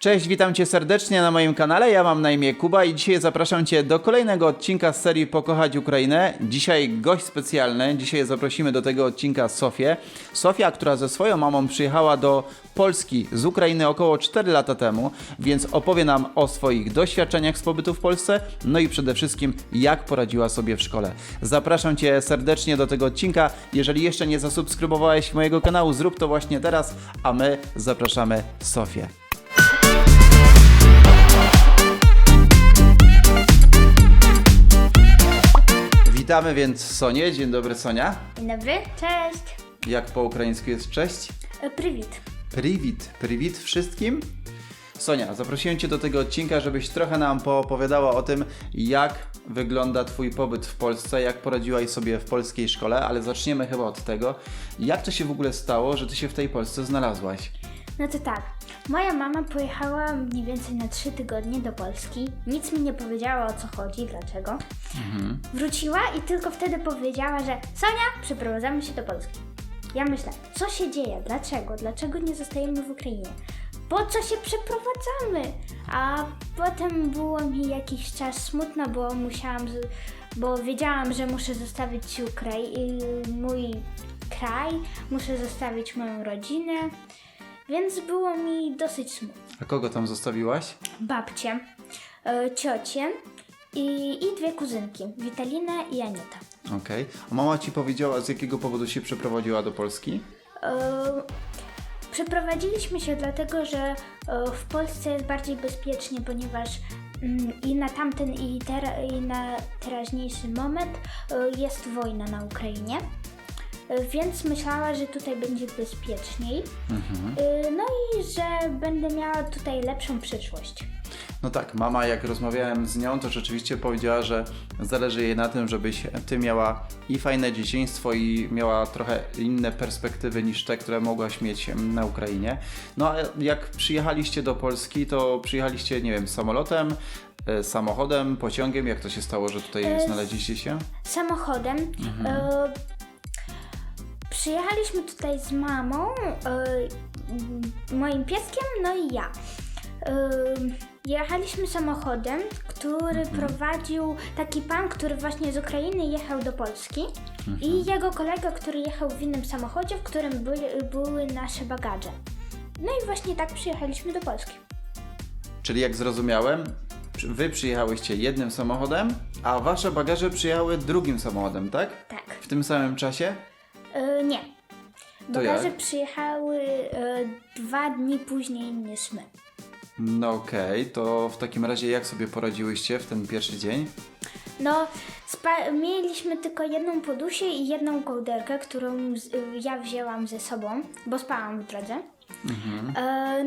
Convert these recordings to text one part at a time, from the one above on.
Cześć, witam Cię serdecznie na moim kanale, ja mam na imię Kuba i dzisiaj zapraszam Cię do kolejnego odcinka z serii Pokochać Ukrainę. Dzisiaj gość specjalny, dzisiaj zaprosimy do tego odcinka Sofię. Sofia, która ze swoją mamą przyjechała do Polski z Ukrainy około 4 lata temu, więc opowie nam o swoich doświadczeniach z pobytu w Polsce, no i przede wszystkim jak poradziła sobie w szkole. Zapraszam Cię serdecznie do tego odcinka. Jeżeli jeszcze nie zasubskrybowałeś mojego kanału, zrób to właśnie teraz, a my zapraszamy Sofię. Witamy więc Sonię. Dzień dobry, Sonia. Dzień dobry, cześć. Jak po ukraińsku jest cześć? Привіт. Привit wszystkim. Sonia, zaprosiłem Cię do tego odcinka, żebyś trochę nam poopowiadała o tym, jak wygląda Twój pobyt w Polsce, jak poradziłaś sobie w polskiej szkole, ale zaczniemy chyba od tego, jak to się w ogóle stało, że Ty się w tej Polsce znalazłaś? No to tak, moja mama pojechała mniej więcej na 3 tygodnie do Polski. Nic mi nie powiedziała, o co chodzi, dlaczego. Wróciła i tylko wtedy powiedziała, że Sonia, przeprowadzamy się do Polski. Ja myślę, co się dzieje, dlaczego nie zostajemy w Ukrainie? Po co się przeprowadzamy? A potem było mi jakiś czas smutno, bo wiedziałam, że muszę zostawić mój kraj, muszę zostawić moją rodzinę, więc było mi dosyć smutno. A kogo tam zostawiłaś? Babcię, ciocię i 2 kuzynki, Witalinę i Anietę. Okej. A mama Ci powiedziała, z jakiego powodu się przeprowadziła do Polski? Przeprowadziliśmy się dlatego, że w Polsce jest bardziej bezpiecznie, ponieważ i na tamten i na teraźniejszy moment jest wojna na Ukrainie, więc myślała, że tutaj będzie bezpieczniej, no i że będę miała tutaj lepszą przyszłość. No tak, mama, jak rozmawiałem z nią, to rzeczywiście powiedziała, że zależy jej na tym, żebyś Ty miała i fajne dzieciństwo i miała trochę inne perspektywy niż te, które mogłaś mieć na Ukrainie. No a jak przyjechaliście do Polski, to przyjechaliście, nie wiem, samolotem, samochodem, pociągiem? Jak to się stało, że tutaj znaleźliście się? Samochodem. Przyjechaliśmy tutaj z mamą, moim pieskiem, no i ja. Jechaliśmy samochodem, który prowadził taki pan, który właśnie z Ukrainy jechał do Polski i jego kolega, który jechał w innym samochodzie, w którym były nasze bagaże. No i właśnie tak przyjechaliśmy do Polski. Czyli jak zrozumiałem, Wy przyjechałyście jednym samochodem, a Wasze bagaże przyjechały drugim samochodem, tak? Tak. W tym samym czasie? Nie. To Bagaże jak? przyjechały 2 dni później niż my. No okej, to w takim razie jak sobie poradziłyście w ten pierwszy dzień? No, mieliśmy tylko jedną podusię i jedną kołderkę, którą ja wzięłam ze sobą, bo spałam w drodze.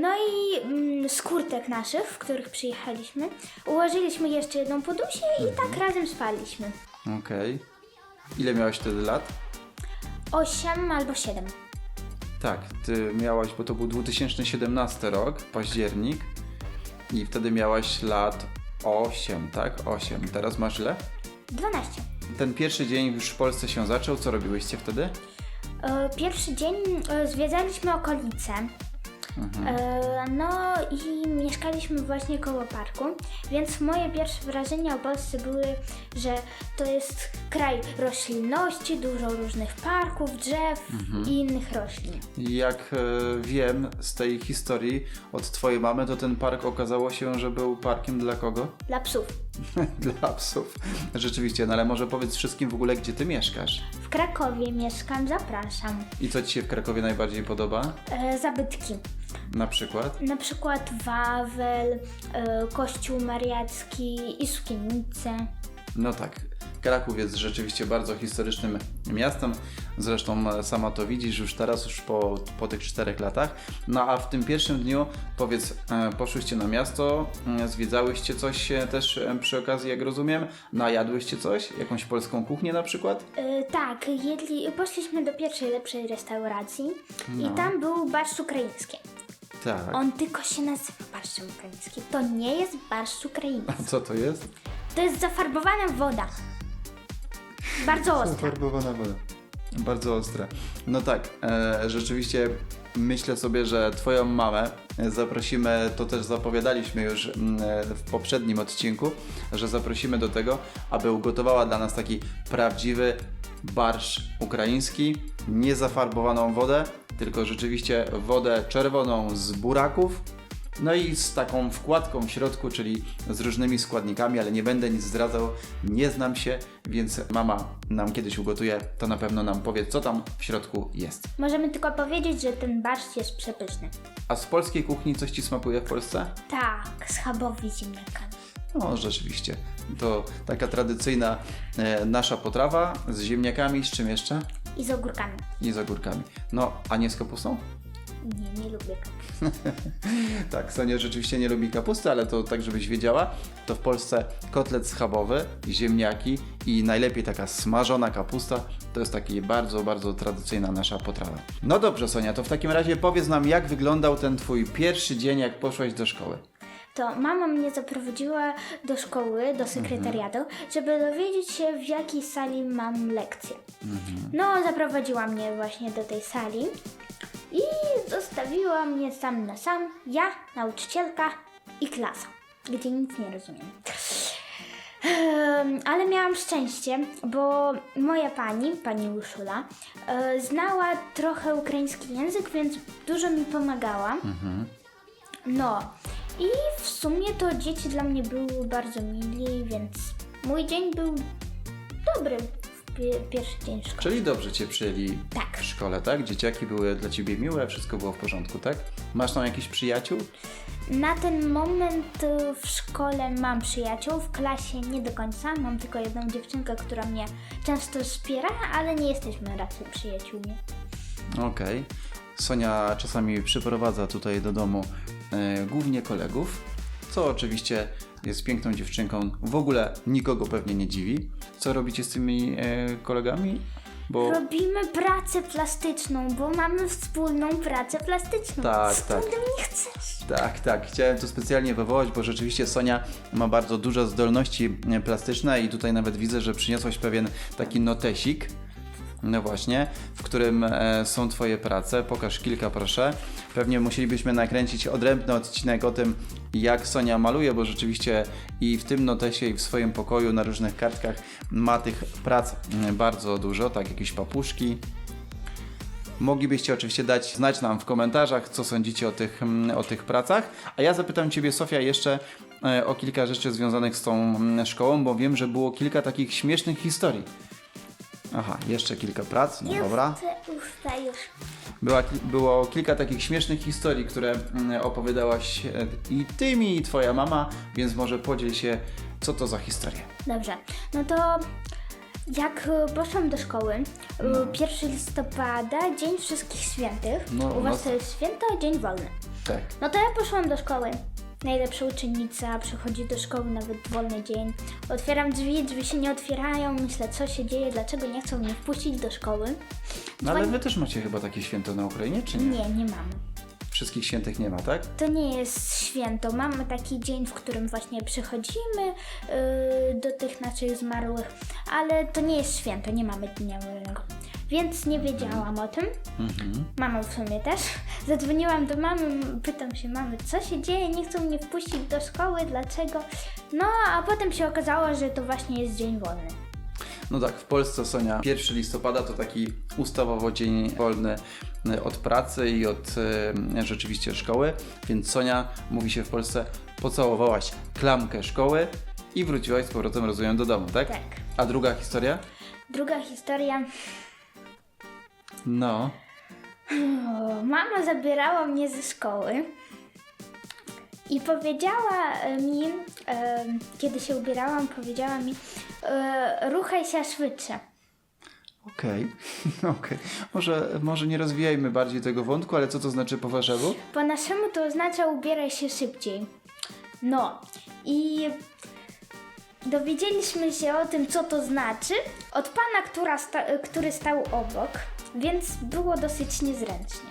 No i z kurtek naszych, w których przyjechaliśmy, ułożyliśmy jeszcze jedną podusię i tak razem spaliśmy. Okej. Ile miałaś wtedy lat? 8 albo 7. Tak, Ty miałaś, bo to był 2017 rok, październik i wtedy miałaś lat 8, tak? 8. Teraz masz ile? 12. Ten pierwszy dzień już w Polsce się zaczął, co robiłyście wtedy? Pierwszy dzień zwiedzaliśmy okolice. No i mieszkaliśmy właśnie koło parku, więc moje pierwsze wrażenia o Polsce były, że to jest kraj roślinności, dużo różnych parków, drzew i innych roślin. Jak wiem z tej historii od Twojej mamy, to ten park okazało się, że był parkiem dla kogo? Dla psów. Dla psów. Rzeczywiście, no ale może powiedz wszystkim w ogóle, gdzie Ty mieszkasz? W Krakowie mieszkam, zapraszam. I co Ci się w Krakowie najbardziej podoba? Zabytki. Na przykład? Na przykład Wawel, Kościół Mariacki i Sukiennice. No tak, Kraków jest rzeczywiście bardzo historycznym miastem, zresztą sama to widzisz już teraz, już po tych 4 latach. No a w tym pierwszym dniu, powiedz, poszłyście na miasto, zwiedzałyście coś też przy okazji, jak rozumiem, najadłyście coś, jakąś polską kuchnię na przykład? Tak, poszliśmy do pierwszej lepszej restauracji i tam był barszcz ukraiński. Tak. On tylko się nazywa barszczem ukraińskim. To nie jest barszcz ukraiński. A co to jest? To jest zafarbowana woda. Bardzo ostra. Zafarbowana woda. Bardzo ostre. No tak, rzeczywiście myślę sobie, że twoją mamę zaprosimy, to też zapowiadaliśmy już w poprzednim odcinku, że zaprosimy do tego, aby ugotowała dla nas taki prawdziwy barszcz ukraiński, nie zafarbowaną wodę, tylko rzeczywiście wodę czerwoną z buraków, no i z taką wkładką w środku, czyli z różnymi składnikami, ale nie będę nic zdradzał, nie znam się, więc mama nam kiedyś ugotuje, to na pewno nam powie, co tam w środku jest. Możemy tylko powiedzieć, że ten barszcz jest przepyszny. A z polskiej kuchni coś Ci smakuje w Polsce? Tak, schabowy ziemniakami. No, rzeczywiście. To taka tradycyjna nasza potrawa z ziemniakami, z czym jeszcze? I z ogórkami. I z ogórkami. No, a nie z kapustą? Nie lubię kapusty. Tak, Sonia rzeczywiście nie lubi kapusty, ale to tak, żebyś wiedziała, to w Polsce kotlet schabowy, ziemniaki i najlepiej taka smażona kapusta, to jest taki bardzo, bardzo tradycyjna nasza potrawa. No dobrze, Sonia, to w takim razie powiedz nam, jak wyglądał ten Twój pierwszy dzień, jak poszłaś do szkoły. To mama mnie zaprowadziła do szkoły, do sekretariatu, żeby dowiedzieć się, w jakiej sali mam lekcję. No, zaprowadziła mnie właśnie do tej sali i zostawiła mnie sam na sam, ja, nauczycielka i klasa, gdzie nic nie rozumiem. Ale miałam szczęście, bo moja pani Urszula, znała trochę ukraiński język, więc dużo mi pomagała. No i w sumie to dzieci dla mnie były bardzo mili, więc mój dzień był dobry w pierwszy dzień szkoły. Czyli dobrze Cię przyjęli Tak. w szkole, tak? Dzieciaki były dla Ciebie miłe, wszystko było w porządku, tak? Masz tam jakichś przyjaciół? Na ten moment w szkole mam przyjaciół, w klasie nie do końca, mam tylko jedną dziewczynkę, która mnie często wspiera, ale nie jesteśmy raczej przyjaciółmi. Okej. Sonia czasami przyprowadza tutaj do domu głównie kolegów, co oczywiście jest piękną dziewczynką, w ogóle nikogo pewnie nie dziwi. Co robicie z tymi kolegami? Bo Robimy pracę plastyczną, bo mamy wspólną pracę plastyczną. Tak, Skąd tak. mnie chcesz? tak, chciałem to specjalnie wywołać, bo rzeczywiście Sonia ma bardzo duże zdolności plastyczne i tutaj nawet widzę, że przyniosłaś pewien taki notesik. No właśnie, w którym są Twoje prace. Pokaż kilka, proszę. Pewnie musielibyśmy nakręcić odrębny odcinek o tym, jak Sonia maluje, bo rzeczywiście i w tym notesie, i w swoim pokoju na różnych kartkach ma tych prac bardzo dużo, tak, jakieś papuszki. Moglibyście oczywiście dać znać nam w komentarzach, co sądzicie o tych pracach. A ja zapytam Ciebie, Sofia, jeszcze o kilka rzeczy związanych z tą szkołą, bo wiem, że było kilka takich śmiesznych historii. Aha, jeszcze kilka prac, no dobra. Już. Było kilka takich śmiesznych historii, które opowiadałaś i Ty mi, i Twoja mama, więc może podziel się, co to za historie. Dobrze, no to jak poszłam do szkoły, 1 listopada, Dzień Wszystkich Świętych, No, u u Was nas- to jest święto, dzień wolny. Tak. No to ja poszłam do szkoły. Najlepsza uczennica, przychodzi do szkoły nawet w wolny dzień. Otwieram drzwi się nie otwierają, myślę, co się dzieje, dlaczego nie chcą mnie wpuścić do szkoły. No ale Wy też macie chyba takie święto na Ukrainie, czy nie? Nie mamy. Wszystkich świętych nie ma, tak? To nie jest święto. Mamy taki dzień, w którym właśnie przychodzimy do tych naszych zmarłych, ale to nie jest święto, nie mamy dnia wolnego. Więc nie wiedziałam o tym. Mama w sumie też. Zadzwoniłam do mamy, pytam się mamy, co się dzieje, nie chcą mnie wpuścić do szkoły, dlaczego? No, a potem się okazało, że to właśnie jest dzień wolny. No tak, w Polsce, Sonia, 1 listopada to taki ustawowo dzień wolny od pracy i od rzeczywiście szkoły, więc Sonia, mówi się w Polsce, pocałowałaś klamkę szkoły i wróciłaś z powrotem, rozumiem, do domu, tak? Tak. A druga historia? Druga historia. No. Mama zabierała mnie ze szkoły i powiedziała mi, kiedy się ubierałam, powiedziała mi, ruchaj się szybciej. Okej. Może nie rozwijajmy bardziej tego wątku, ale co to znaczy po waszemu? Po naszemu to oznacza ubieraj się szybciej. No i dowiedzieliśmy się o tym, co to znaczy, od pana, który stał obok, więc było dosyć niezręcznie.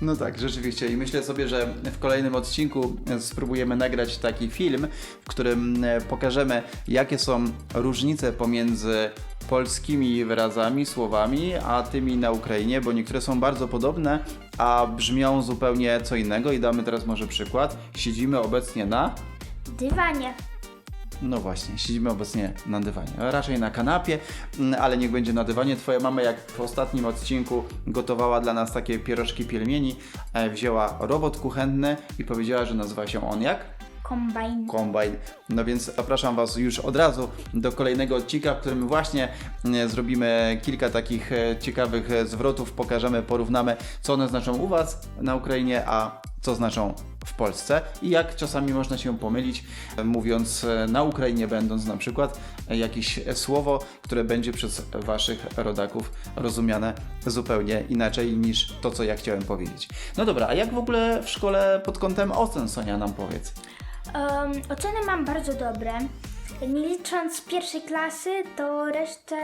No tak, rzeczywiście i myślę sobie, że w kolejnym odcinku spróbujemy nagrać taki film, w którym pokażemy, jakie są różnice pomiędzy polskimi wyrazami, słowami, a tymi na Ukrainie, bo niektóre są bardzo podobne, a brzmią zupełnie co innego i damy teraz może przykład. Siedzimy obecnie na... Dywanie. No właśnie, siedzimy obecnie na dywanie. Raczej na kanapie, ale niech będzie na dywanie. Twoja mama, jak w ostatnim odcinku gotowała dla nas takie pierożki pielmieni, wzięła robot kuchenny i powiedziała, że nazywa się on jak? Kombajn. Kombajn. No więc zapraszam Was już od razu do kolejnego odcinka, w którym właśnie zrobimy kilka takich ciekawych zwrotów, pokażemy, porównamy, co one znaczą u Was na Ukrainie, a co znaczą w Polsce i jak czasami można się pomylić, mówiąc na Ukrainie, będąc na przykład jakieś słowo, które będzie przez Waszych rodaków rozumiane zupełnie inaczej niż to, co ja chciałem powiedzieć. No dobra, a jak w ogóle w szkole pod kątem ocen, Sonia, nam powiedz? Oceny mam bardzo dobre. Nie licząc pierwszej klasy, to resztę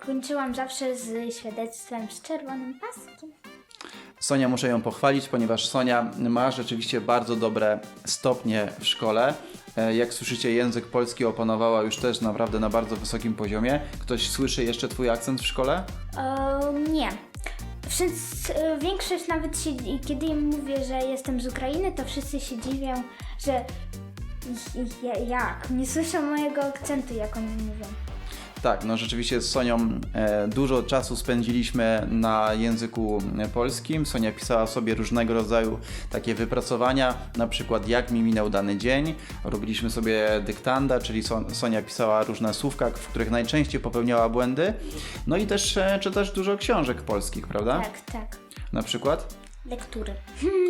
kończyłam zawsze z świadectwem z czerwonym paskiem. Sonia, muszę ją pochwalić, ponieważ Sonia ma rzeczywiście bardzo dobre stopnie w szkole. Jak słyszycie, język polski opanowała już też naprawdę na bardzo wysokim poziomie. Ktoś słyszy jeszcze Twój akcent w szkole? Nie. Większość nawet się, kiedy im mówię, że jestem z Ukrainy, to wszyscy się dziwią, że jak? Nie słyszą mojego akcentu, jak oni mówią. Tak, no rzeczywiście z Sonią dużo czasu spędziliśmy na języku polskim. Sonia pisała sobie różnego rodzaju takie wypracowania, na przykład jak mi minął dany dzień. Robiliśmy sobie dyktanda, czyli Sonia pisała różne słówka, w których najczęściej popełniała błędy. No i też czytasz dużo książek polskich, prawda? Tak, tak. Na przykład? Lektury.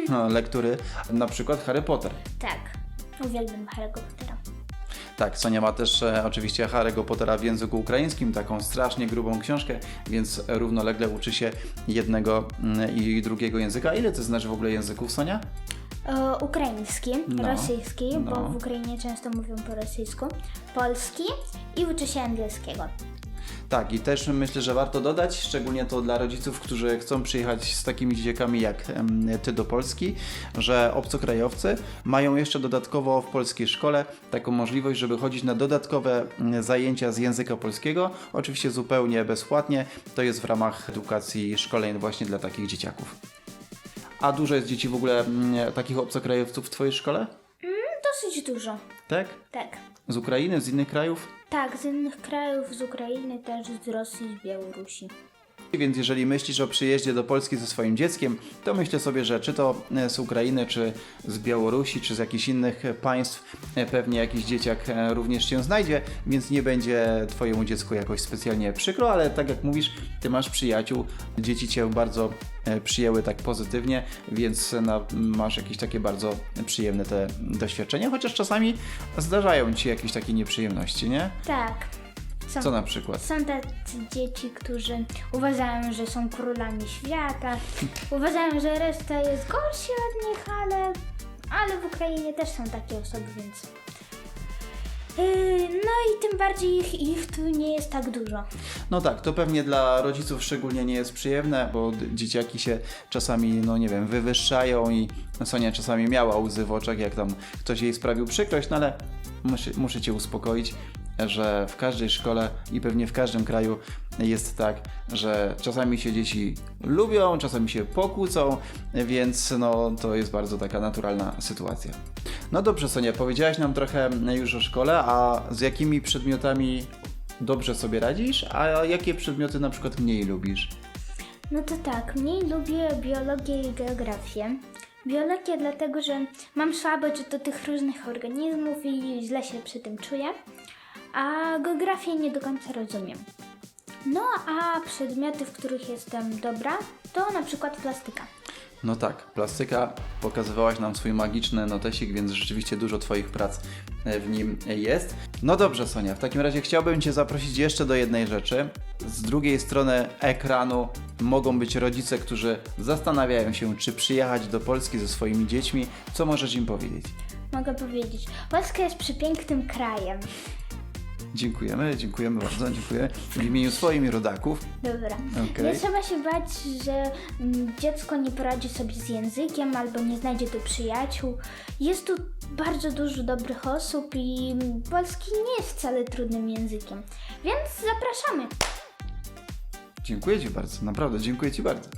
No, lektury, na przykład Harry Potter. Tak. Uwielbiam Harry'ego Pottera. Tak, Sonia ma też oczywiście Harry'ego Pottera w języku ukraińskim, taką strasznie grubą książkę, więc równolegle uczy się jednego i drugiego języka. Ile ty znasz w ogóle języków, Sonia? Ukraiński, rosyjski, bo w Ukrainie często mówią po rosyjsku, polski i uczy się angielskiego. Tak, i też myślę, że warto dodać, szczególnie to dla rodziców, którzy chcą przyjechać z takimi dzieciakami jak ty do Polski, że obcokrajowcy mają jeszcze dodatkowo w polskiej szkole taką możliwość, żeby chodzić na dodatkowe zajęcia z języka polskiego, oczywiście zupełnie bezpłatnie, to jest w ramach edukacji szkoleń właśnie dla takich dzieciaków. A dużo jest dzieci w ogóle takich obcokrajowców w twojej szkole? Dosyć dużo. Tak? Tak. Z Ukrainy, z innych krajów? Tak, z innych krajów, z Ukrainy, też z Rosji, z Białorusi. Więc jeżeli myślisz o przyjeździe do Polski ze swoim dzieckiem, to myślę sobie, że czy to z Ukrainy, czy z Białorusi, czy z jakichś innych państw, pewnie jakiś dzieciak również się znajdzie, więc nie będzie twojemu dziecku jakoś specjalnie przykro, ale tak jak mówisz, ty masz przyjaciół, dzieci cię bardzo przyjęły tak pozytywnie, więc masz jakieś takie bardzo przyjemne te doświadczenia, chociaż czasami zdarzają ci jakieś takie nieprzyjemności, nie? Tak. Co na przykład? Są tacy dzieci, którzy uważają, że są królami świata, uważają, że reszta jest gorsza od nich, ale w Ukrainie też są takie osoby, więc... No i tym bardziej ich tu nie jest tak dużo. No tak, to pewnie dla rodziców szczególnie nie jest przyjemne, bo dzieciaki się czasami, no nie wiem, wywyższają i Sonia czasami miała łzy w oczach, jak tam ktoś jej sprawił przykrość, no ale muszę cię uspokoić, że w każdej szkole i pewnie w każdym kraju jest tak, że czasami się dzieci lubią, czasami się pokłócą, więc no to jest bardzo taka naturalna sytuacja. No dobrze, Sonia, powiedziałaś nam trochę już o szkole, a z jakimi przedmiotami dobrze sobie radzisz, a jakie przedmioty na przykład mniej lubisz? No to tak, mniej lubię biologię i geografię. Biologię dlatego, że mam słabość do tych różnych organizmów i źle się przy tym czuję, a geografię nie do końca rozumiem. No a przedmioty, w których jestem dobra, to na przykład plastyka. No tak, plastyka, pokazywałaś nam swój magiczny notesik, więc rzeczywiście dużo Twoich prac w nim jest. No dobrze, Sonia, w takim razie chciałbym Cię zaprosić jeszcze do jednej rzeczy. Z drugiej strony ekranu mogą być rodzice, którzy zastanawiają się, czy przyjechać do Polski ze swoimi dziećmi. Co możesz im powiedzieć? Mogę powiedzieć, Polska jest przepięknym krajem. Dziękujemy bardzo, dziękuję. W imieniu swoim i rodaków. Dobra. Okay. Nie trzeba się bać, że dziecko nie poradzi sobie z językiem albo nie znajdzie tu przyjaciół. Jest tu bardzo dużo dobrych osób i polski nie jest wcale trudnym językiem. Więc zapraszamy. Dziękuję Ci bardzo, naprawdę dziękuję Ci bardzo.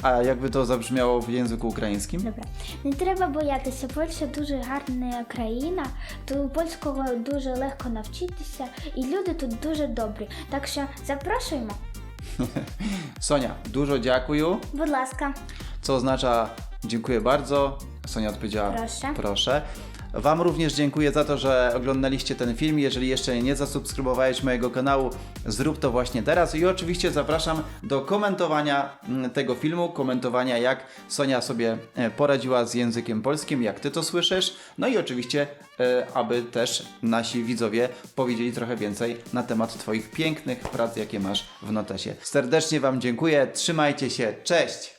A jakby to zabrzmiało w języku ukraińskim? Добре. Не треба боятися. Польща дуже гарна країна, то польського дуже легко навчитися, і люди тут дуже добрі. Так що запрошуємо. Sonia, dużo dziękuję, Будь ласка. co oznacza dziękuję bardzo. Sonia odpowiedziała Proszę. proszę. Wam również dziękuję za to, że oglądaliście ten film. Jeżeli jeszcze nie zasubskrybowałeś mojego kanału, zrób to właśnie teraz. I oczywiście zapraszam do komentowania tego filmu, komentowania jak Sonia sobie poradziła z językiem polskim, jak Ty to słyszysz. No i oczywiście, aby też nasi widzowie powiedzieli trochę więcej na temat Twoich pięknych prac, jakie masz w notesie. Serdecznie Wam dziękuję, trzymajcie się, cześć!